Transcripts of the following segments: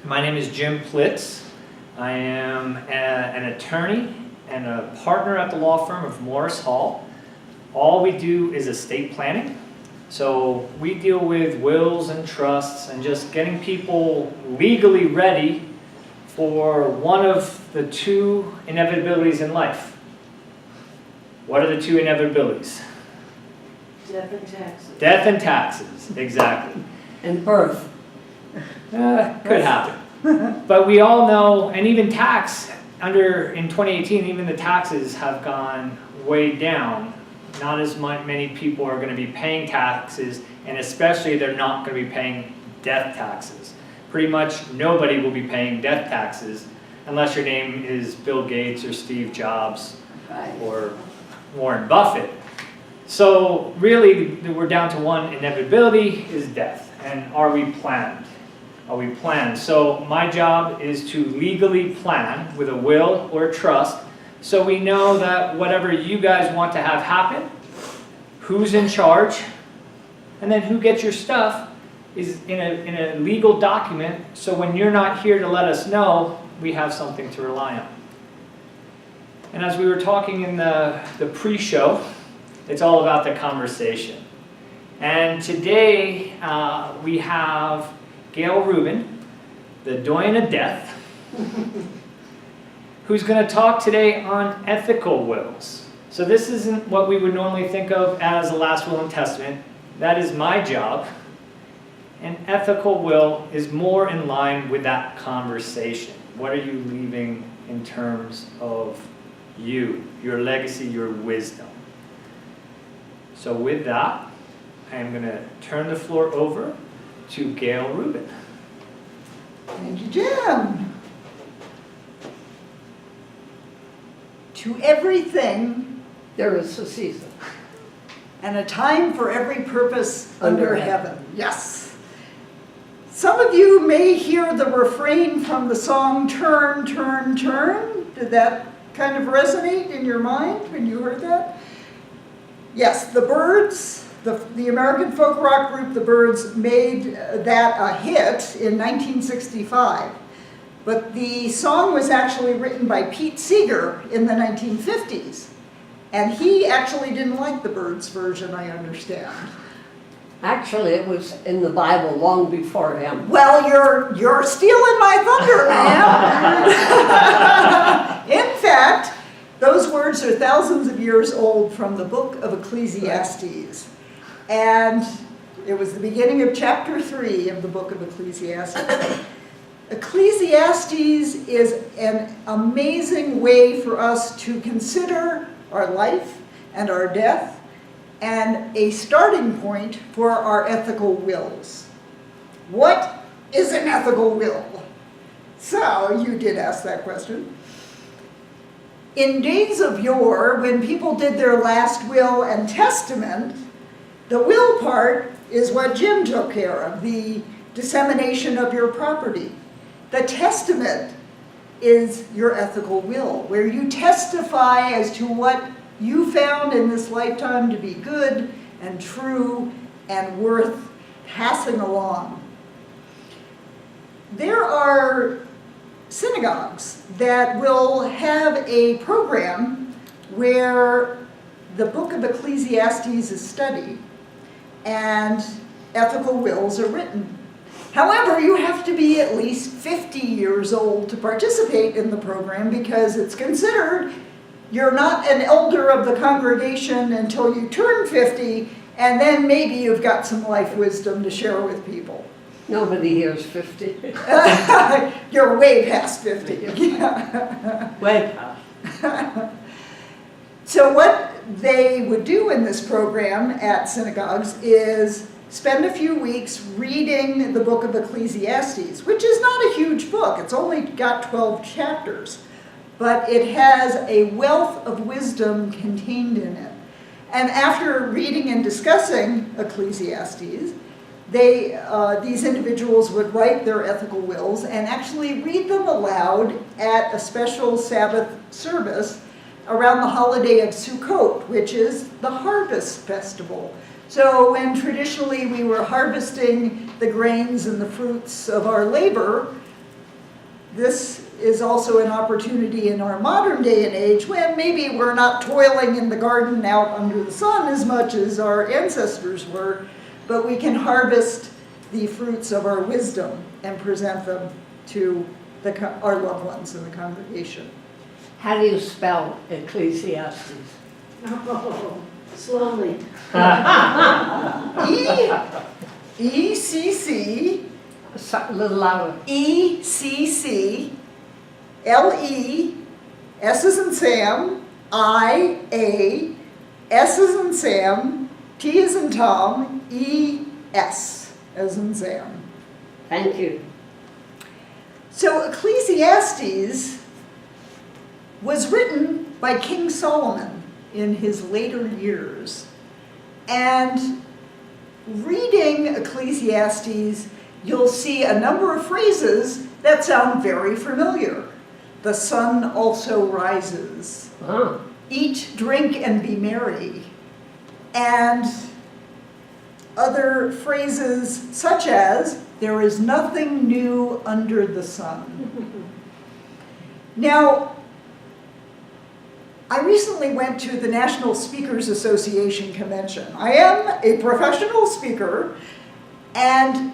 My name is Jim Plitz. I am an attorney and a partner at the law firm of Morris Hall. All we do is estate planning. So we deal with wills and trusts and just getting people legally ready for one of the two inevitabilities in life. What are the two inevitabilities? Death and taxes. Death and taxes, exactly. And birth. Could happen. But we all know, and even tax, in 2018, even the taxes have gone way down. Not as many people are going to be paying taxes, and especially they're not going to be paying death taxes. Pretty much nobody will be paying death taxes unless your name is Bill Gates or Steve Jobs or Warren Buffett. So really, we're down to one inevitability, is death. And are we planned? Are we planned? So my job is to legally plan with a will or a trust, so we know that whatever you guys want to have happen, who's in charge, and then who gets your stuff is in a legal document, so when you're not here to let us know, we have something to rely on. And as we were talking in the pre-show, it's all about the conversation. And today we have Gail Rubin, the doyen of death, who's going to talk today on ethical wills. So this isn't what we would normally think of as a last will and testament. That is my job. An ethical will is more in line with that conversation. What are you leaving in terms of you, your legacy, your wisdom? So with that, I am going to turn the floor over to Gail Rubin. Thank you, Jim. To everything, there is a season, and a time for every purpose under heaven. Yes. Some of you may hear the refrain from the song, "Turn, turn, turn." Did that kind of resonate in your mind when you heard that? Yes, the Byrds, the American folk rock group The Byrds, made that a hit in 1965. But the song was actually written by Pete Seeger in the 1950s. And he actually didn't like the Byrds version, I understand. Actually, it was in the Bible long before him. Well, you're stealing my thunder, man. In fact, those words are thousands of years old from the book of Ecclesiastes. And it was the beginning of chapter 3 of the book of Ecclesiastes. Ecclesiastes is an amazing way for us to consider our life and our death, and a starting point for our ethical wills. What is an ethical will? So, you did ask that question. In days of yore, when people did their last will and testament, the will part is what Jim took care of, the dissemination of your property. The testament is your ethical will, where you testify as to what you found in this lifetime to be good and true and worth passing along. There are synagogues that will have a program where the book of Ecclesiastes is studied and ethical wills are written. However, you have to be at least 50 years old to participate in the program, because it's considered you're not an elder of the congregation until you turn 50, and then maybe you've got some life wisdom to share with people. Nobody here is 50. You're way past 50. Way past. So what they would do in this program at synagogues is spend a few weeks reading the book of Ecclesiastes, which is not a huge book. It's only got 12 chapters, but it has a wealth of wisdom contained in it. And after reading and discussing Ecclesiastes, these individuals would write their ethical wills and actually read them aloud at a special Sabbath service around the holiday of Sukkot, which is the harvest festival. So when traditionally we were harvesting the grains and the fruits of our labor, this is also an opportunity in our modern day and age when maybe we're not toiling in the garden out under the sun as much as our ancestors were, but we can harvest the fruits of our wisdom and present them to our loved ones in the congregation. How do you spell Ecclesiastes? Oh, slowly. E-C-C, A little louder. E-C-C, L-E, S as in Sam, I-A, S as in Sam, T as in Tom, E-S as in Sam. Thank you. So Ecclesiastes was written by King Solomon in his later years. And reading Ecclesiastes, you'll see a number of phrases that sound very familiar. The sun also rises. Ah, Eat, drink, and be merry. And other phrases such as, there is nothing new under the sun. Now, I recently went to the National Speakers Association convention. I am a professional speaker, and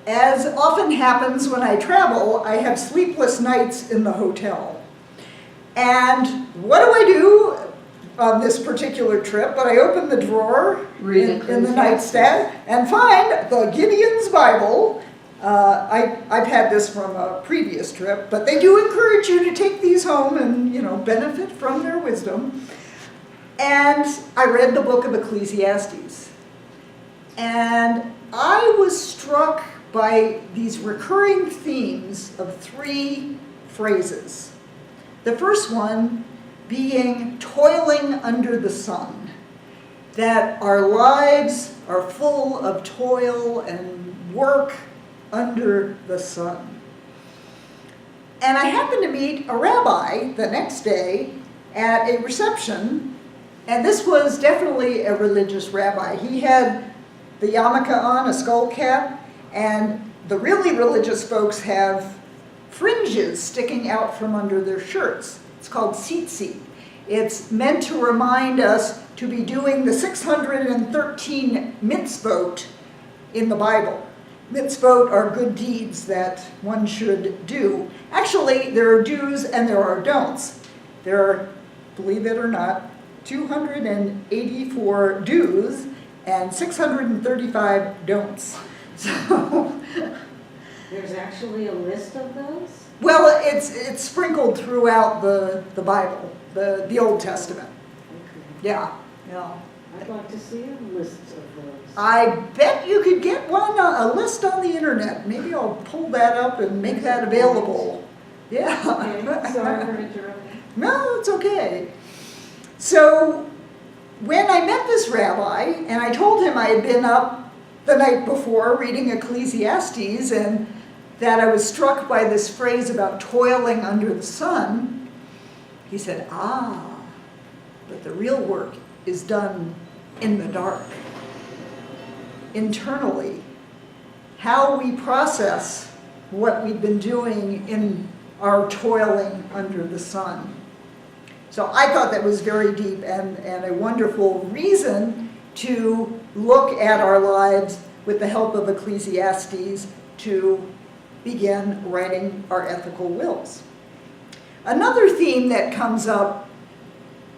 as often happens when I travel, I have sleepless nights in the hotel. And what do I do on this particular trip? But I open the drawer in the nightstand and find the Gideon's Bible. I've had this from a previous trip, but they do encourage you to take these home and, benefit from their wisdom. And I read the book of Ecclesiastes. And I was struck by these recurring themes of 3 phrases. The first one being toiling under the sun, that our lives are full of toil and work under the sun. And I happened to meet a rabbi the next day at a reception, and this was definitely a religious rabbi. He had the yarmulke on, a skull cap, and the really religious folks have fringes sticking out from under their shirts. It's called tzitzit. It's meant to remind us to be doing the 613 mitzvot in the Bible. Mitzvot are good deeds that one should do. Actually, there are do's and there are don'ts. There are, believe it or not, 284 do's and 635 don'ts. So, There's actually a list of those? well, it's sprinkled throughout the Bible, the Old Testament. Okay. Yeah. I'd like to see a list of those. I bet you could get a list on the internet. Maybe I'll pull that up and make that available. Yeah. Okay, sorry for interrupting. No, it's okay. So when I met this rabbi and I told him I had been up the night before reading Ecclesiastes and that I was struck by this phrase about toiling under the sun, he said, but the real work is done in the dark, internally. How we process what we've been doing in our toiling under the sun. So I thought that was very deep and a wonderful reason to look at our lives with the help of Ecclesiastes to begin writing our ethical wills. Another theme that comes up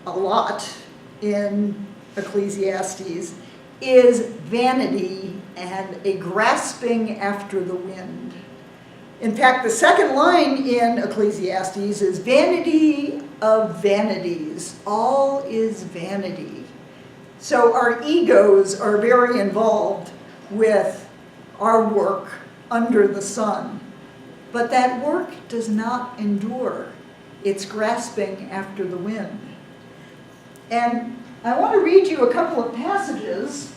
a lot in Ecclesiastes is vanity and a grasping after the wind. In fact, the second line in Ecclesiastes is vanity of vanities. All is vanity. So our egos are very involved with our work under the sun. But that work does not endure. It's grasping after the wind. And I want to read you a couple of passages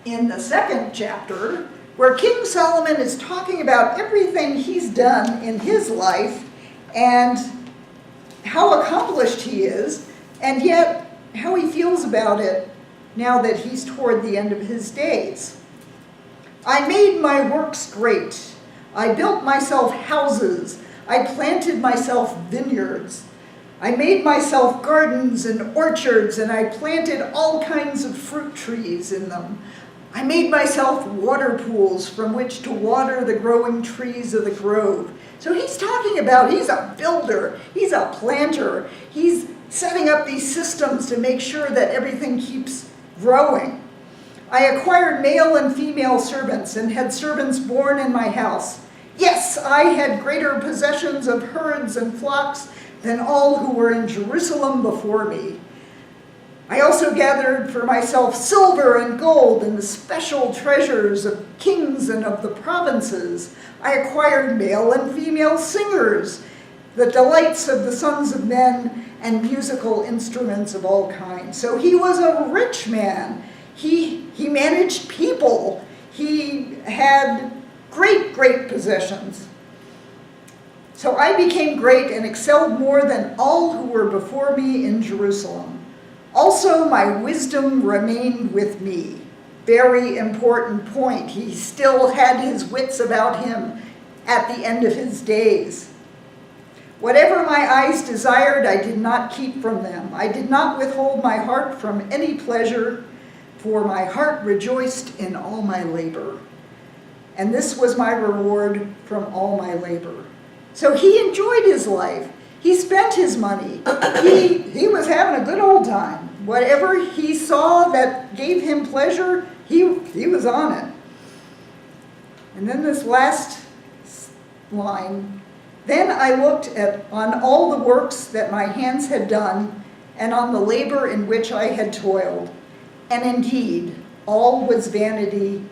in the second chapter where King Solomon is talking about everything he's done in his life and how accomplished he is, and yet how he feels about it now that he's toward the end of his days. I made my works great. I built myself houses. I planted myself vineyards. I made myself gardens and orchards, and I planted all kinds of fruit trees in them. I made myself water pools from which to water the growing trees of the grove. So he's talking about, he's a builder, he's a planter, he's setting up these systems to make sure that everything keeps growing. I acquired male and female servants and had servants born in my house. Yes, I had greater possessions of herds and flocks than all who were in Jerusalem before me. I also gathered for myself silver and gold and the special treasures of kings and of the provinces. I acquired male and female singers, the delights of the sons of men, and musical instruments of all kinds. So he was a rich man. He managed people. He had great possessions. So I became great and excelled more than all who were before me in Jerusalem. Also, my wisdom remained with me. Very important point. He still had his wits about him at the end of his days. Whatever my eyes desired, I did not keep from them. I did not withhold my heart from any pleasure, for my heart rejoiced in all my labor. And this was my reward from all my labor. So he enjoyed his life. He spent his money. He was having a good old time. Whatever he saw that gave him pleasure, he was on it. And then this last line, then I looked on all the works that my hands had done and on the labor in which I had toiled. And indeed, all was vanity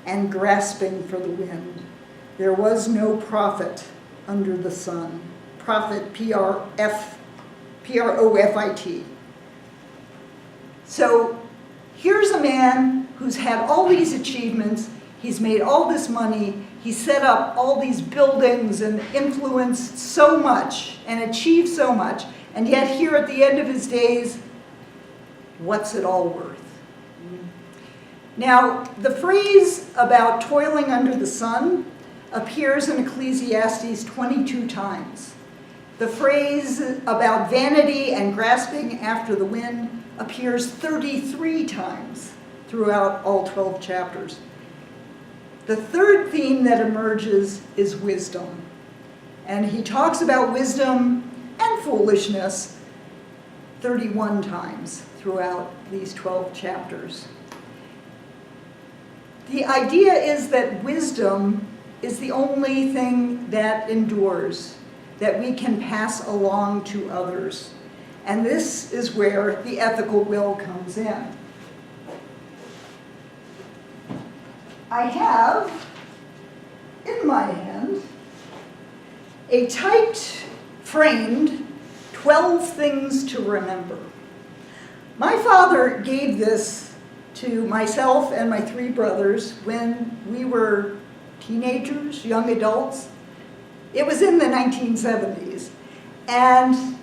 and grasping for the wind. There was no profit under the sun. Profit, P-R-O-F-I-T. So here's a man who's had all these achievements. He's made all this money. He set up all these buildings and influenced so much and achieved so much. And yet here at the end of his days, what's it all worth? Now, the phrase about toiling under the sun appears in Ecclesiastes 22 times. The phrase about vanity and grasping after the wind appears 33 times throughout all 12 chapters. The third theme that emerges is wisdom. And he talks about wisdom and foolishness 31 times throughout these 12 chapters. The idea is that wisdom is the only thing that endures, that we can pass along to others. And this is where the ethical will comes in. I have in my hand a typed, framed 12 things to remember. My father gave this to myself and my 3 brothers when we were teenagers, young adults. It was in the 1970s. And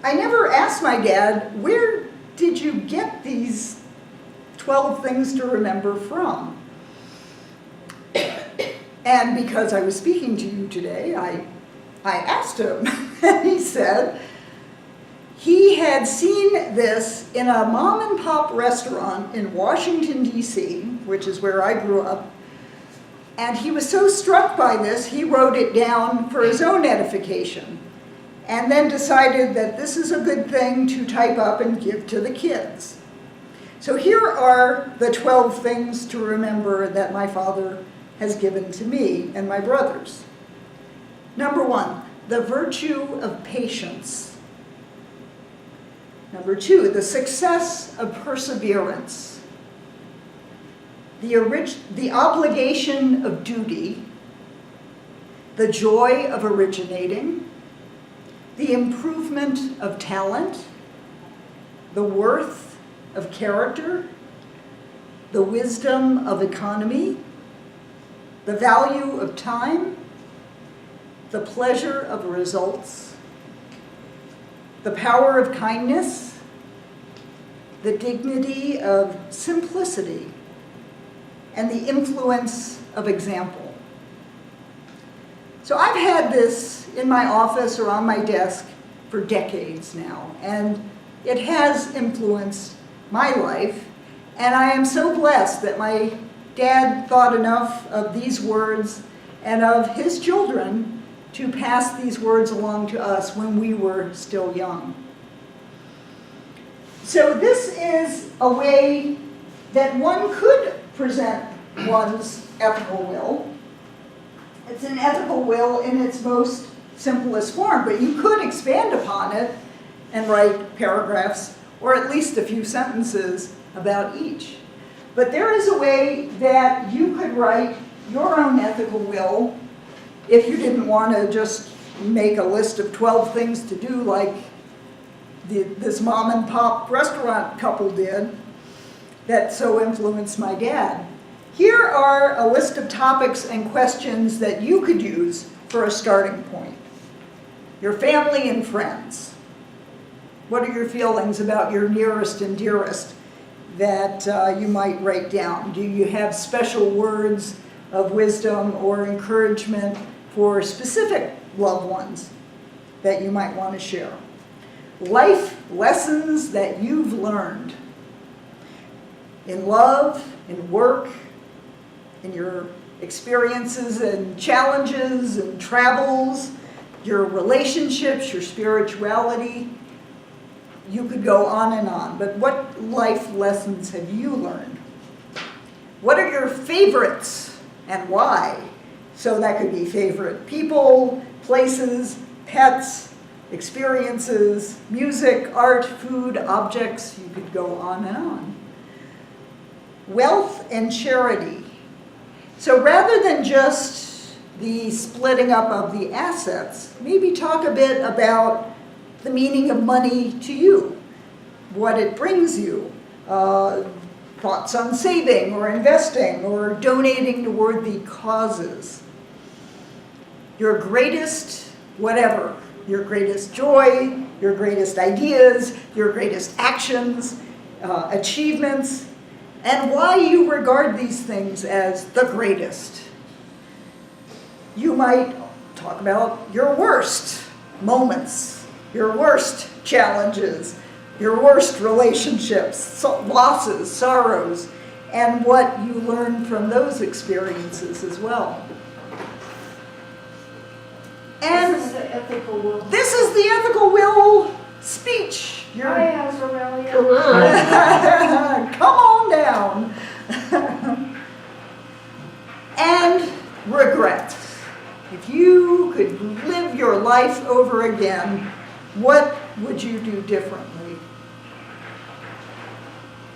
I never asked my dad, where did you get these 12 things to remember from? And because I was speaking to you today, I asked him, and he said he had seen this in a mom and pop restaurant in Washington, D.C., which is where I grew up. And he was so struck by this, he wrote it down for his own edification, and then decided that this is a good thing to type up and give to the kids. So here are the 12 things to remember that my father has given to me and my brothers. Number 1, the virtue of patience. Number 2, the success of perseverance. The obligation of duty, the joy of originating, the improvement of talent, the worth of character, the wisdom of economy, the value of time, the pleasure of results, the power of kindness, the dignity of simplicity, and the influence of example. So I've had this in my office or on my desk for decades now, and it has influenced my life, and I am so blessed that my dad thought enough of these words and of his children to pass these words along to us when we were still young. So this is a way that one could present one's ethical will. It's an ethical will in its most simplest form, but you could expand upon it and write paragraphs or at least a few sentences about each. But there is a way that you could write your own ethical will if you didn't want to just make a list of 12 things to do like this mom and pop restaurant couple did that so influenced my dad. Here are a list of topics and questions that you could use for a starting point. Your family and friends. What are your feelings about your nearest and dearest that you might write down? Do you have special words of wisdom or encouragement for specific loved ones that you might want to share? Life lessons that you've learned in love, in work, in your experiences and challenges and travels, your relationships, your spirituality. You could go on and on, but what life lessons have you learned? What are your favorites and why? So that could be favorite people, places, pets, experiences, music, art, food, objects. You could go on and on. Wealth and charity. So rather than just the splitting up of the assets, maybe talk a bit about the meaning of money to you, what it brings you, thoughts on saving or investing or donating to worthy causes. Your greatest whatever, your greatest joy, your greatest ideas, your greatest actions, achievements, and why you regard these things as the greatest. You might talk about your worst moments, your worst challenges, your worst relationships, losses, sorrows, and what you learned from those experiences as well. And This is the ethical will. this is the ethical will speech. Hi, Azrael. Come on. Come on down. And regret. If you could live your life over again, what would you do differently?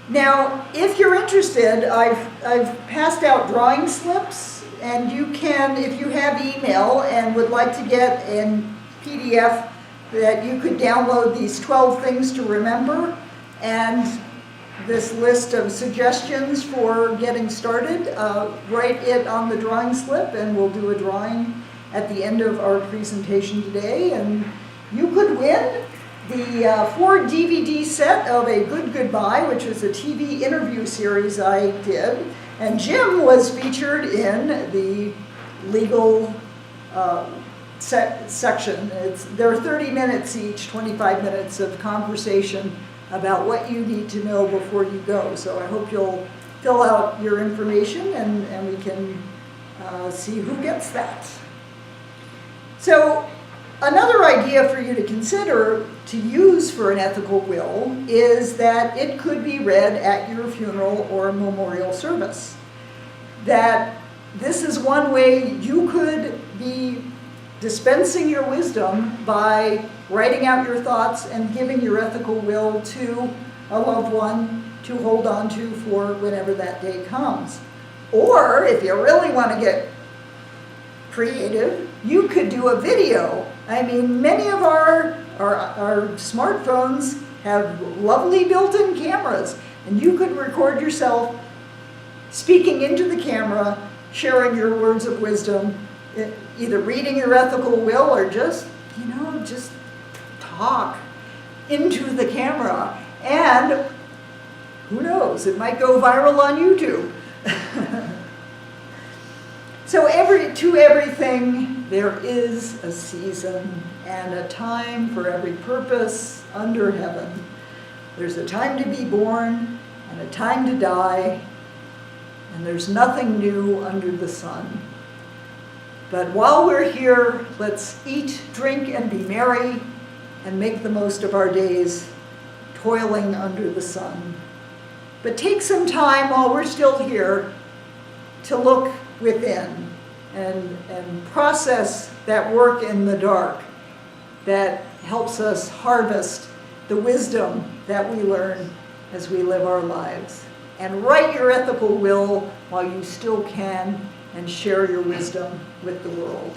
Now, if you're interested, I've passed out drawing slips, and you can, if you have email and would like to get in PDF, that you could download these 12 things to remember and this list of suggestions for getting started. Write it on the drawing slip, and we'll do a drawing at the end of our presentation today, and you could win the 4 DVD set of A Good Goodbye, which was a TV interview series I did, and Jim was featured in the legal section. There are 30 minutes each, 25 minutes of conversation about what you need to know before you go. So I hope you'll fill out your information and we can see who gets that. So another idea for you to consider to use for an ethical will is that it could be read at your funeral or memorial service. That this is one way you could be dispensing your wisdom by writing out your thoughts and giving your ethical will to a loved one to hold on to for whenever that day comes. Or if you really want to get creative, you could do a video. I mean, many of our smartphones have lovely built-in cameras, and you could record yourself speaking into the camera, sharing your words of wisdom, either reading your ethical will or just talk into the camera. And who knows, it might go viral on YouTube. So to everything there is a season and a time for every purpose under heaven. There's a time to be born and a time to die, and there's nothing new under the sun. But while we're here, let's eat, drink, and be merry, and make the most of our days toiling under the sun. But take some time while we're still here to look within and process that work in the dark that helps us harvest the wisdom that we learn as we live our lives. And write your ethical will while you still can, and share your wisdom with the world.